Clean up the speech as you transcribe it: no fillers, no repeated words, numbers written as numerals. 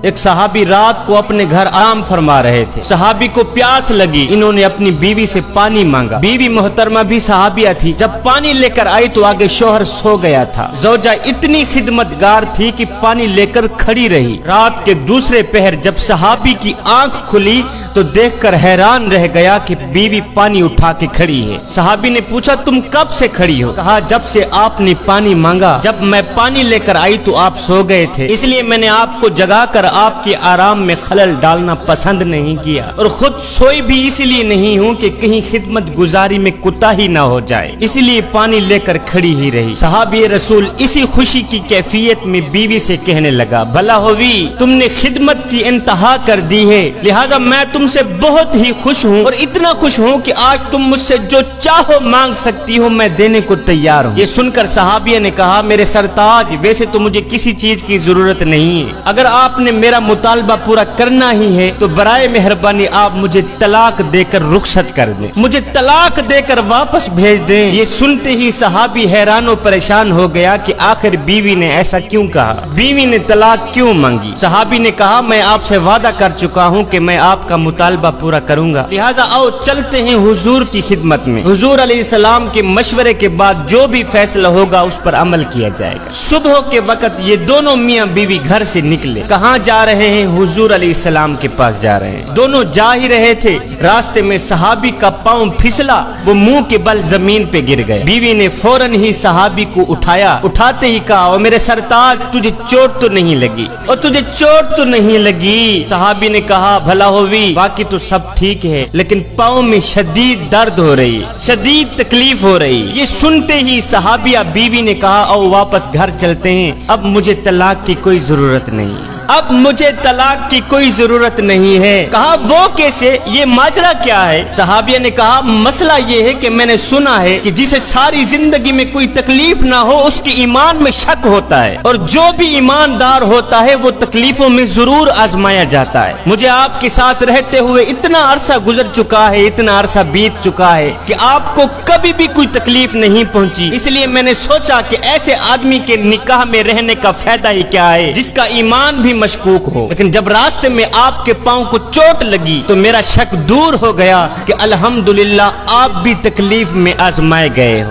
ایک صحابی رات کو اپنے گھر آرام فرما رہے تھے۔ صحابی کو پیاس لگی، انہوں نے اپنی بیوی سے پانی مانگا۔ بیوی محترمہ بھی صحابیہ تھی، جب پانی لے کر آئی تو آگے شوہر سو گیا تھا۔ زوجہ اتنی خدمتگار تھی کہ پانی لے کر کھڑی رہی۔ رات کے دوسرے پہر جب صحابی کی آنکھ کھلی تو دیکھ کر حیران رہ گیا کہ بیوی پانی اٹھا کے کھڑی ہے۔ صحابی نے پوچھا تم کب سے کھڑی ہو؟ کہا جب سے آپ نے پانی مانگا، جب میں پانی لے کر آئی تو آپ سو گئے تھے، اس لیے میں نے آپ کو جگا کر آپ کے آرام میں خلل ڈالنا پسند نہیں کیا، اور خود سوئی بھی اس لیے نہیں ہوں کہ کہیں خدمت گزاری میں کوتاہی نہ ہو جائے، اس لیے پانی لے کر کھڑی ہی رہی۔ صحابی رسول اسی خوشی کی کیفیت میں بیوی سے کہنے لگا بھلا ہوئی تم نے خدمت کی انتہا کر دی ہے، لہذا میں تم سے بہت ہی خوش ہوں، اور اتنا خوش ہوں کہ آج تم مجھ سے جو چاہو مانگ سکتی ہو، میں دینے کو تیار ہوں۔ یہ سن کر صحابیہ نے کہا میرے سرتاج ویسے تو مجھے کسی چیز کی ضرورت نہیں ہے، اگر آپ نے میرا مطالبہ پورا کرنا ہی ہے تو برائے مہربانی آپ مجھے طلاق دے کر رخصت کر دیں، مجھے طلاق دے کر واپس بھیج دیں۔ یہ سنتے ہی صحابی حیران و پریشان ہو گیا کہ آخر بیوی نے ایسا کیوں کہا، بیوی نے طلاق کیوں مانگی؟ صحابی نے کہا میں آپ سے وعدہ کر چکا ہوں کہ میں آپ کا مطالبہ پورا کروں گا، لہذا آؤ چلتے ہیں حضور کی خدمت میں، حضور علیہ السلام کے مشورے کے بعد جو بھی فیصلہ ہوگا اس پر عمل کیا جائے گا۔ صبح کے وقت یہ دونوں میاں بیوی گھر سے نکلے۔ کہاں جا رہے ہیں؟ حضور علیہ السلام کے پاس جا رہے ہیں۔ دونوں جا ہی رہے تھے، راستے میں صحابی کا پاؤں پھسلا، وہ منہ کے بل زمین پہ گر گئے۔ بیوی نے فوراً ہی صحابی کو اٹھایا، اٹھاتے ہی کہا او میرے سرتاج تجھے چوٹ تو نہیں لگی، اور تجھے چوٹ تو نہیں لگی؟ صحابی نے کہا بھلا ہوئی باقی تو سب ٹھیک ہے، لیکن پاؤں میں شدید درد ہو رہی، شدید تکلیف ہو رہی۔ یہ سنتے ہی صحابیہ بیوی نے کہا او واپس گھر چلتے ہیں، اب مجھے طلاق کی کوئی ضرورت نہیں، اب مجھے طلاق کی کوئی ضرورت نہیں ہے۔ کہا وہ کیسے؟ یہ ماجرا کیا ہے؟ صحابیہ نے کہا مسئلہ یہ ہے کہ میں نے سنا ہے کہ جسے ساری زندگی میں کوئی تکلیف نہ ہو اس کی ایمان میں شک ہوتا ہے، اور جو بھی ایماندار ہوتا ہے وہ تکلیفوں میں ضرور آزمایا جاتا ہے۔ مجھے آپ کے ساتھ رہتے ہوئے اتنا عرصہ گزر چکا ہے، اتنا عرصہ بیت چکا ہے کہ آپ کو کبھی بھی کوئی تکلیف نہیں پہنچی، اس لیے میں نے سوچا کہ ایسے آدمی کے نکاح میں رہنے کا فائدہ ہی کیا ہے جس کا ایمان بھی مشکوک ہو۔ لیکن جب راستے میں آپ کے پاؤں کو چوٹ لگی تو میرا شک دور ہو گیا کہ الحمدللہ آپ بھی تکلیف میں آزمائے گئے ہو۔